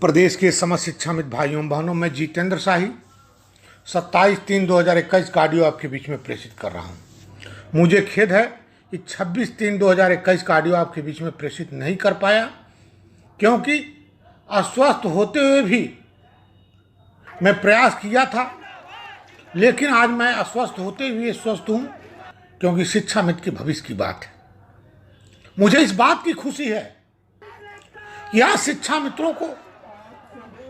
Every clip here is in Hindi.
प्रदेश के समस्त शिक्षामित भाइयों बहनों, मैं जितेंद्र शाही 27/3/2021 का ऑडियो आपके बीच में प्रेषित कर रहा हूं। मुझे खेद है कि 26/3/2021 का ऑडियो आपके बीच में प्रेषित नहीं कर पाया, क्योंकि अस्वस्थ होते हुए भी मैं प्रयास किया था। लेकिन आज मैं अस्वस्थ होते हुए स्वस्थ हूं, क्योंकि शिक्षामित के भविष्य की बात है। मुझे इस बात की खुशी है कि आज शिक्षा मित्रों को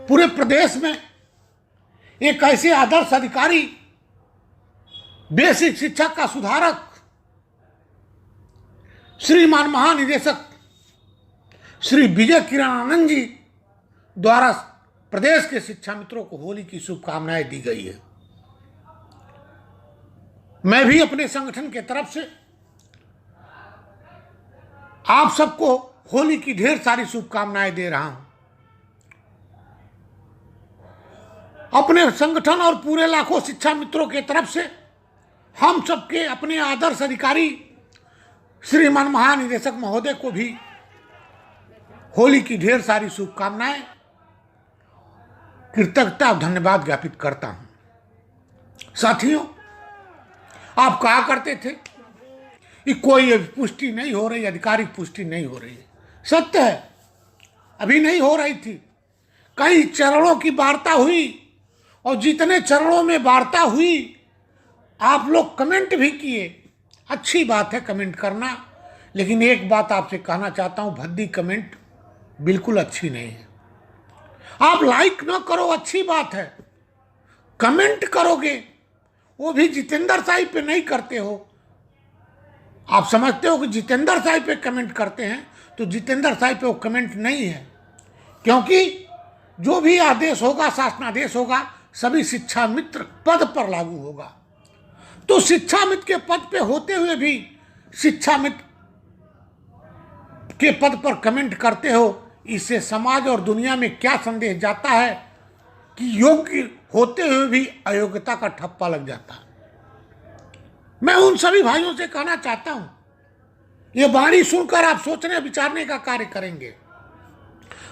पूरे प्रदेश में एक ऐसे आदर्श अधिकारी, बेसिक शिक्षा का सुधारक, श्रीमान महानिदेशक श्री विजय किरण आनंद जी द्वारा प्रदेश के शिक्षा मित्रों को होली की शुभकामनाएं दी गई है। मैं भी अपने संगठन के तरफ से आप सबको होली की ढेर सारी शुभकामनाएं दे रहा हूं। अपने संगठन और पूरे लाखों शिक्षा मित्रों के तरफ से हम सबके अपने आदर्श अधिकारी श्रीमान महानिदेशक महोदय को भी होली की ढेर सारी शुभकामनाएं, कृतज्ञता और धन्यवाद ज्ञापित करता हूं। साथियों, आप कहा करते थे कि कोई पुष्टि नहीं हो रही, आधिकारिक पुष्टि नहीं हो रही है। सत्य है, अभी नहीं हो रही थी। कई चरणों की वार्ता हुई और जितने चरणों में वार्ता हुई आप लोग कमेंट भी किए। अच्छी बात है कमेंट करना, लेकिन एक बात आपसे कहना चाहता हूं, भद्दी कमेंट बिल्कुल अच्छी नहीं है। आप लाइक ना करो, अच्छी बात है, कमेंट करोगे वो भी जितेंद्र शाही पे नहीं करते हो। आप समझते हो कि जितेंद्र शाही पे कमेंट करते हैं, तो जितेंद्र शाही पे वो कमेंट नहीं है, क्योंकि जो भी आदेश होगा, शासनादेश होगा, सभी शिक्षा मित्र पद पर लागू होगा। तो शिक्षा मित्र के पद पे होते हुए भी शिक्षा मित्र के पद पर कमेंट करते हो, इससे समाज और दुनिया में क्या संदेश जाता है कि योग्य होते हुए भी अयोग्यता का ठप्पा लग जाता है। मैं उन सभी भाइयों से कहना चाहता हूं, ये वाणी सुनकर आप सोचने विचारने का कार्य करेंगे।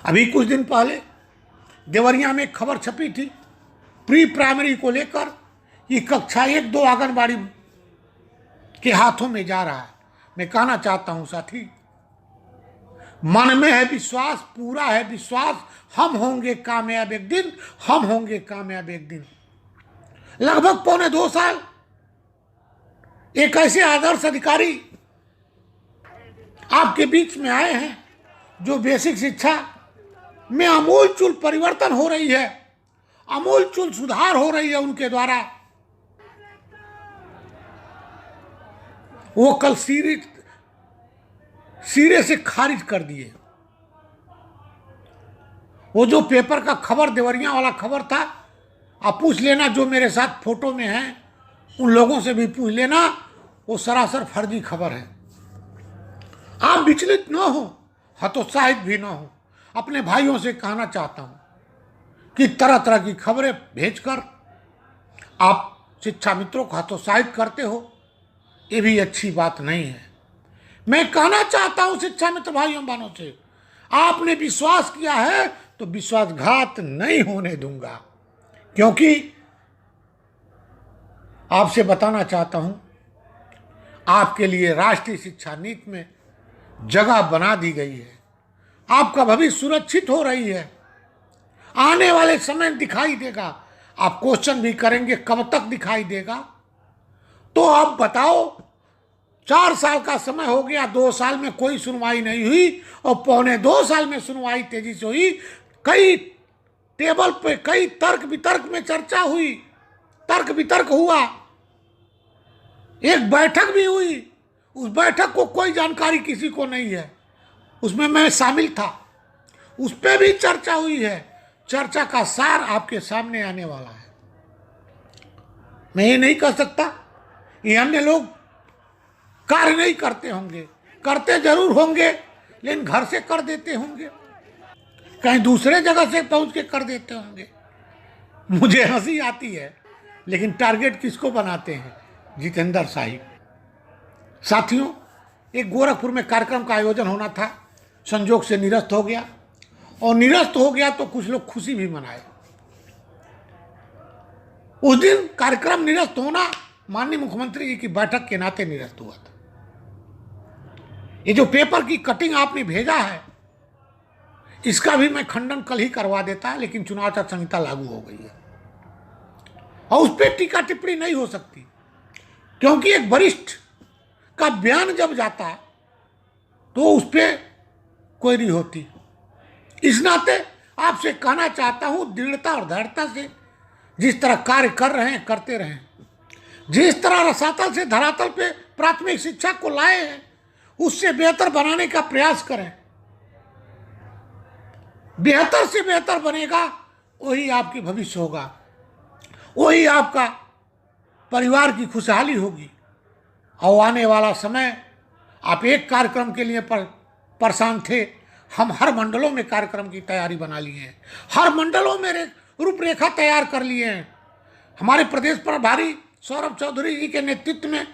अभी कुछ दिन पहले देवरिया में खबर छपी थी प्री प्राइमरी को लेकर, ये कक्षा 1-2 आंगनबाड़ी के हाथों में जा रहा है। मैं कहना चाहता हूं साथी, मन में है विश्वास, पूरा है विश्वास, हम होंगे कामयाब एक दिन, हम होंगे कामयाब एक दिन। लगभग 1.25 साल एक ऐसे आदर्श अधिकारी आपके बीच में आए हैं जो बेसिक शिक्षा में आमूलचूल परिवर्तन हो रही है, आमूलचूल सुधार हो रही है उनके द्वारा। वो कल सिरे से खारिज कर दिए। वो जो पेपर का खबर, देवरिया वाला खबर था, आप पूछ लेना, जो मेरे साथ फोटो में हैं उन लोगों से भी पूछ लेना, वो सरासर फर्जी खबर है। आप विचलित न हो, हतोत्साहित भी न हो। अपने भाइयों से कहना चाहता हूं कि तरह तरह की खबरें भेजकर आप शिक्षा मित्रों को हतोत्साहित करते हो, ये भी अच्छी बात नहीं है। मैं कहना चाहता हूं शिक्षा मित्र भाइयों बहनों से, आपने विश्वास किया है तो विश्वासघात नहीं होने दूंगा। क्योंकि आपसे बताना चाहता हूं, आपके लिए राष्ट्रीय शिक्षा नीति में जगह बना दी गई है, आपका भविष्य सुरक्षित हो रही है। आने वाले समय दिखाई देगा। आप क्वेश्चन भी करेंगे कब तक दिखाई देगा, तो आप बताओ। 4 साल का समय हो गया, 2 साल में कोई सुनवाई नहीं हुई और 1.25 साल में सुनवाई तेजी से हुई। कई टेबल पे कई तर्क वितर्क में चर्चा हुई, तर्क वितर्क हुआ, एक बैठक भी हुई। उस बैठक को कोई जानकारी किसी को नहीं है, उसमें मैं शामिल था, उस पर भी चर्चा हुई है। चर्चा का सार आपके सामने आने वाला है। मैं ये नहीं कह सकता ये अन्य लोग कार्य नहीं करते होंगे, करते जरूर होंगे, लेकिन घर से कर देते होंगे, कहीं दूसरे जगह से पहुंच के कर देते होंगे। मुझे हंसी आती है, लेकिन टारगेट किसको बनाते हैं? जितेंद्र शाही। साथियों, एक गोरखपुर में कार्यक्रम का आयोजन होना था, संजोग से निरस्त हो गया। और निरस्त हो गया तो कुछ लोग खुशी भी मनाए। उस दिन कार्यक्रम निरस्त होना माननीय मुख्यमंत्री जी की बैठक के नाते निरस्त हुआ था। ये जो पेपर की कटिंग आपने भेजा है, इसका भी मैं खंडन कल ही करवा देता, लेकिन चुनाव आचार संहिता लागू हो गई है और उस पर टीका टिप्पणी नहीं हो सकती, क्योंकि एक वरिष्ठ का बयान जब जाता तो उस पर क्वेरी होती। इस नाते आपसे कहना चाहता हूं, दृढ़ता और धैर्यता से जिस तरह कार्य कर रहे हैं करते रहें। जिस तरह रसातल से धरातल पे प्राथमिक शिक्षा को लाए हैं, उससे बेहतर बनाने का प्रयास करें। बेहतर से बेहतर बनेगा, वही आपकी भविष्य होगा, वही आपका परिवार की खुशहाली होगी। और आने वाला समय, आप एक कार्यक्रम के लिए परेशान थे, हम हर मंडलों में कार्यक्रम की तैयारी बना लिए हैं, हर मंडलों में रूपरेखा तैयार कर लिए हैं। हमारे प्रदेश प्रभारी सौरभ चौधरी जी के नेतृत्व में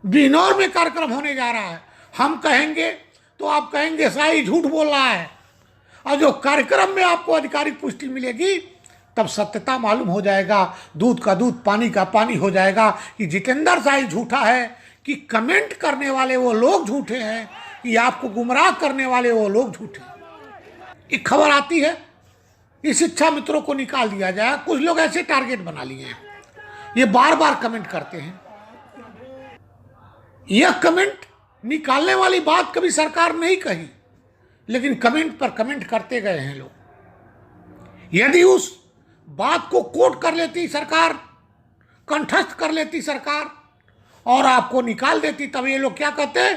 बिजनौर में कार्यक्रम होने जा रहा है। हम कहेंगे तो आप कहेंगे शाही झूठ बोल रहा है, और जो कार्यक्रम में आपको आधिकारिक पुष्टि मिलेगी तब सत्यता मालूम हो जाएगा, दूध का दूध पानी का पानी हो जाएगा कि जितेंद्र शाही झूठा है, कि कमेंट करने वाले वो लोग झूठे हैं, कि आपको गुमराह करने वाले वो लोग झूठे हैं। एक खबर आती है, इस शिक्षा मित्रों को निकाल दिया जाए। कुछ लोग ऐसे टारगेट बना लिए हैं, ये बार बार कमेंट करते हैं। यह कमेंट निकालने वाली बात कभी सरकार नहीं कही, लेकिन कमेंट पर कमेंट करते गए हैं लोग। यदि उस बात को कोट कर लेती सरकार, कंठस्थ कर लेती सरकार और आपको निकाल देती, तब ये लोग क्या कहते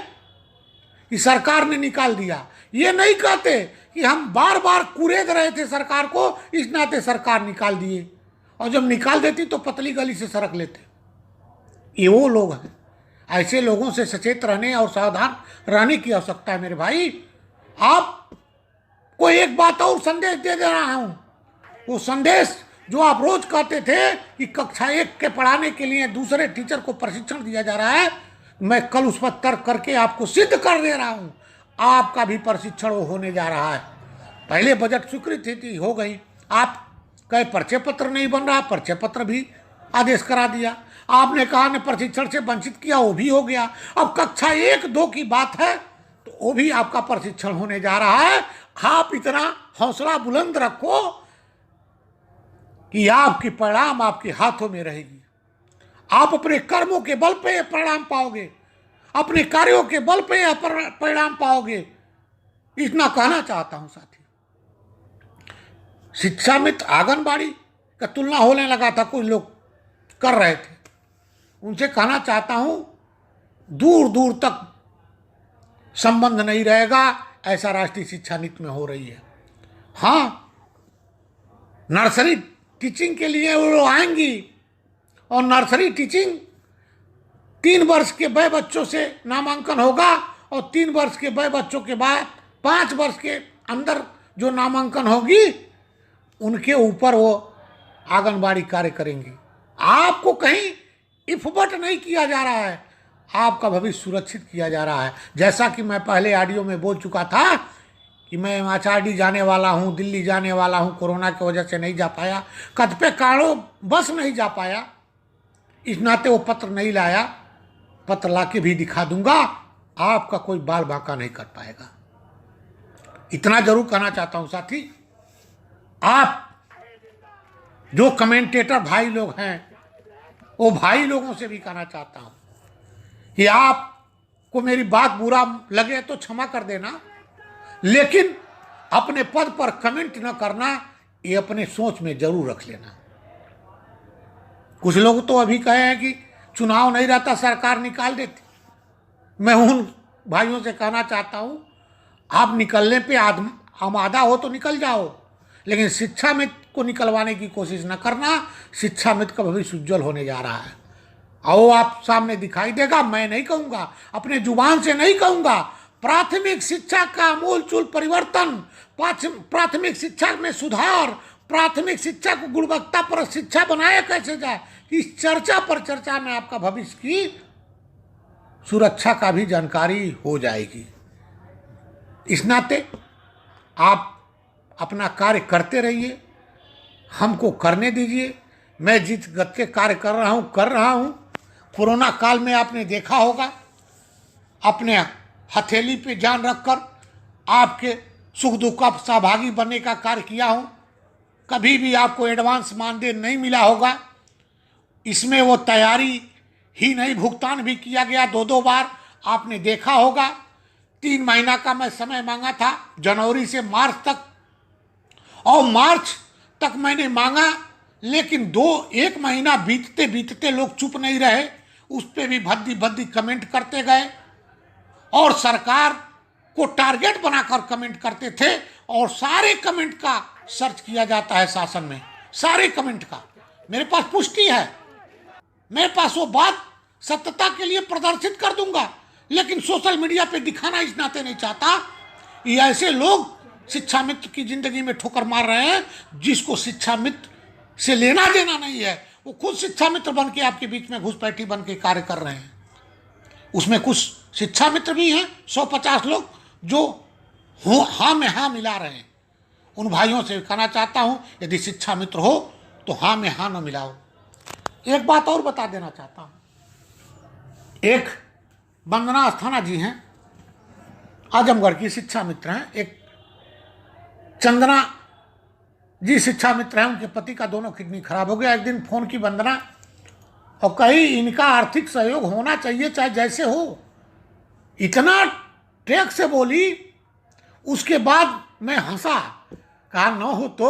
कि सरकार ने निकाल दिया। ये नहीं कहते कि हम बार बार कुरेद रहे थे सरकार को, इस नाते सरकार निकाल दिए, और जब निकाल देती तो पतली गली से सरक लेते। ये वो लोग हैं। ऐसे लोगों से सचेत रहने और सावधान रहने की आवश्यकता है मेरे भाई। आपको एक बात और संदेश दे रहा हूं, वो संदेश जो आप रोज कहते थे कि कक्षा 1 के पढ़ाने के लिए दूसरे टीचर को प्रशिक्षण दिया जा रहा है, मैं कल उस पर तर्क करके आपको सिद्ध कर दे रहा हूं, आपका भी प्रशिक्षण होने जा रहा है। पहले बजट स्वीकृति हो गई, आप कहे परिचय पत्र नहीं बन रहा, परिचय पत्र भी आदेश करा दिया। आपने कहा ने प्रशिक्षण से वंचित किया, वो भी हो गया। अब कक्षा 1-2 की बात है तो वो भी आपका प्रशिक्षण होने जा रहा है। आप इतना हौसला बुलंद रखो कि आपकी परिणाम आपके हाथों में रहेगी। आप अपने कर्मों के बल पे परिणाम पाओगे, अपने कार्यों के बल पे परिणाम पाओगे। इतना कहना चाहता हूं साथी। शिक्षा मित्र आंगनबाड़ी का तुलना होने लगा था, कुछ लोग कर रहे थे, उनसे कहना चाहता हूं दूर दूर तक संबंध नहीं रहेगा, ऐसा राष्ट्रीय शिक्षा नीति में हो रही है। हाँ, नर्सरी टीचिंग के लिए वो आएंगी, और नर्सरी टीचिंग 3 वर्ष के वय बच्चों से नामांकन होगा, और 3 वर्ष के वय बच्चों के बाद 5 वर्ष के अंदर जो नामांकन होगी उनके ऊपर वो आंगनबाड़ी कार्य करेंगी। आपको कहीं इफबट नहीं किया जा रहा है, आपका भविष्य सुरक्षित किया जा रहा है। जैसा कि मैं पहले ऑडियो में बोल चुका था कि मैं आचार्य जाने वाला हूं, दिल्ली जाने वाला हूं, कोरोना की वजह से नहीं जा पाया, कतिपय कारणों बस नहीं जा पाया, इस नाते वो पत्र नहीं लाया। पत्र ला के भी दिखा दूंगा, आपका कोई बाल बांका नहीं कर पाएगा। इतना जरूर कहना चाहता हूं साथी। आप जो कमेंटेटर भाई लोग हैं, वो भाई लोगों से भी कहना चाहता हूं कि आपको मेरी बात बुरा लगे तो क्षमा कर देना, लेकिन अपने पद पर कमेंट न करना, ये अपने सोच में जरूर रख लेना। कुछ लोग तो अभी कहे हैं कि चुनाव नहीं रहता सरकार निकाल देती। मैं उन भाइयों से कहना चाहता हूं, आप निकलने पे आमादा हो तो निकल जाओ, लेकिन शिक्षा मित्र को निकलवाने की कोशिश न करना। शिक्षा मित्र का भविष्य उज्जवल होने जा रहा है, आओ आप सामने दिखाई देगा। मैं नहीं कहूँगा, अपने जुबान से नहीं कहूँगा। प्राथमिक शिक्षा का आमूलचूल परिवर्तन, प्राथमिक शिक्षा में सुधार, प्राथमिक शिक्षा को गुणवत्ता पर शिक्षा बनाया कैसे जाए, इस चर्चा पर चर्चा में आपका भविष्य की सुरक्षा का भी जानकारी हो जाएगी। इस नाते आप अपना कार्य करते रहिए, हमको करने दीजिए। मैं जिस गति के कार्य कर रहा हूँ। कोरोना काल में आपने देखा होगा, अपने हथेली पे जान रखकर आपके सुख दुख का सहभागी बनने का कार्य किया हूँ। कभी भी आपको एडवांस मानदेय नहीं मिला होगा। इसमें वो तैयारी ही नहीं, भुगतान भी किया गया 2-2 बार। आपने देखा होगा 3 महीना का मैं समय मांगा था, जनवरी से मार्च तक, और मार्च तक मैंने मांगा, लेकिन 1 महीना बीतते बीतते लोग चुप नहीं रहे। उस पर भी भद्दी भद्दी कमेंट करते गए और सरकार को टारगेट बनाकर कमेंट करते थे। और सारे कमेंट का सर्च किया जाता है शासन में, सारे कमेंट का मेरे पास पुष्टि है। मेरे पास वो बात सत्यता के लिए प्रदर्शित कर दूंगा, लेकिन सोशल मीडिया पे दिखाना इस नाते नहीं चाहता। ये ऐसे लोग शिक्षा मित्र की जिंदगी में ठोकर मार रहे हैं, जिसको शिक्षा मित्र से लेना देना नहीं है। वो खुद शिक्षा मित्र बन के आपके बीच में घुसपैठी बन के कार्य कर रहे हैं। उसमें कुछ शिक्षा मित्र भी हैं, 150 लोग, जो हाँ में हाँ मिला रहे हैं। उन भाइयों से कहना चाहता हूं, यदि शिक्षा मित्र हो तो हाँ में हाँ न मिलाओ। एक बात और बता देना चाहता हूं, एक वंदना अस्थाना जी हैं, आजमगढ़ की शिक्षा मित्र हैं। एक चंदना जी शिक्षा मित्र हैं, उनके पति का दोनों किडनी खराब हो गया। एक दिन फोन की वंदना और कही इनका आर्थिक सहयोग होना चाहिए, चाहे जैसे हो। इतना टेक से बोली। उसके बाद मैं हंसा, कहा न हो तो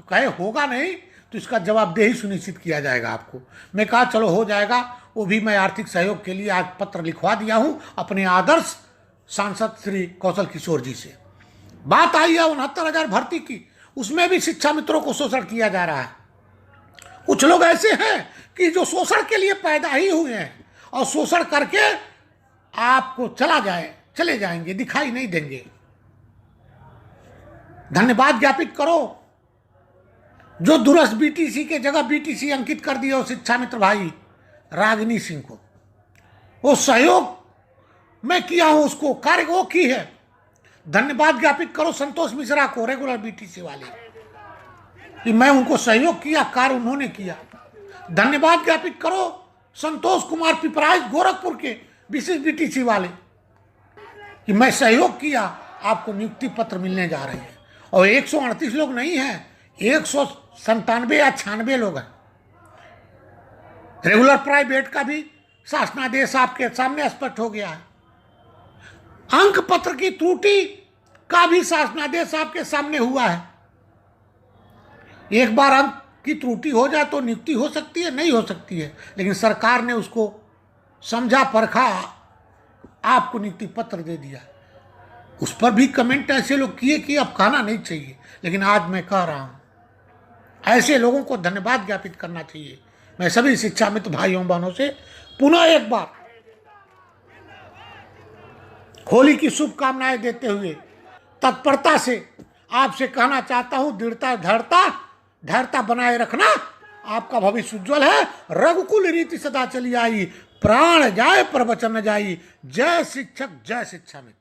कहे होगा नहीं तो इसका जवाबदेही सुनिश्चित किया जाएगा आपको। मैं कहा चलो हो जाएगा। वो भी मैं आर्थिक सहयोग के लिए आज पत्र लिखवा दिया हूं अपने आदर्श सांसद श्री कौशल किशोर जी से। बात आई है 69,000 भर्ती की, उसमें भी शिक्षा मित्रों को शोषण किया जा रहा है। कुछ लोग ऐसे हैं कि जो शोषण के लिए पैदा ही हुए हैं और शोषण करके आपको चले जाएंगे, दिखाई नहीं देंगे। धन्यवाद ज्ञापित करो जो दूरस्थ बीटीसी के जगह बीटीसी अंकित कर दिया, शिक्षा मित्र भाई रागिनी सिंह को। वो सहयोग मैं किया हूं, उसको कार्य वो की है। धन्यवाद ज्ञापित करो संतोष मिश्रा को, रेगुलर बीटीसी वाले, कि मैं उनको सहयोग किया, कार्य उन्होंने किया। धन्यवाद ज्ञापित करो संतोष कुमार पिपराइच गोरखपुर के विशेष बीटीसी वाले, कि मैं सहयोग किया, आपको नियुक्ति पत्र मिलने जा रहे हैं। और 138 लोग नहीं हैं, 197 या 96 लोग हैं। रेगुलर प्राइवेट का भी शासनादेश आपके सामने स्पष्ट हो गया है। अंक पत्र की त्रुटि का भी शासनादेश आपके सामने हुआ है। एक बार अंक की त्रुटि हो जाए तो नियुक्ति हो सकती है, नहीं हो सकती है, लेकिन सरकार ने उसको समझा परखा, आपको नियुक्ति पत्र दे दिया। उस पर भी कमेंट ऐसे लोग किए कि अब कहना नहीं चाहिए, लेकिन आज मैं कह रहा हूं, ऐसे लोगों को धन्यवाद ज्ञापित करना चाहिए। मैं सभी शिक्षा मित्र भाइयों बहनों से पुनः एक बार होली की शुभकामनाएं देते हुए तत्परता से आपसे कहना चाहता हूं, धैर्यता बनाए रखना, आपका भविष्य उज्जवल है। रघुकुल रीति सदा चली आई, प्राण जाए पर वचन न जाई। जय शिक्षक, जय शिक्षा मित्र।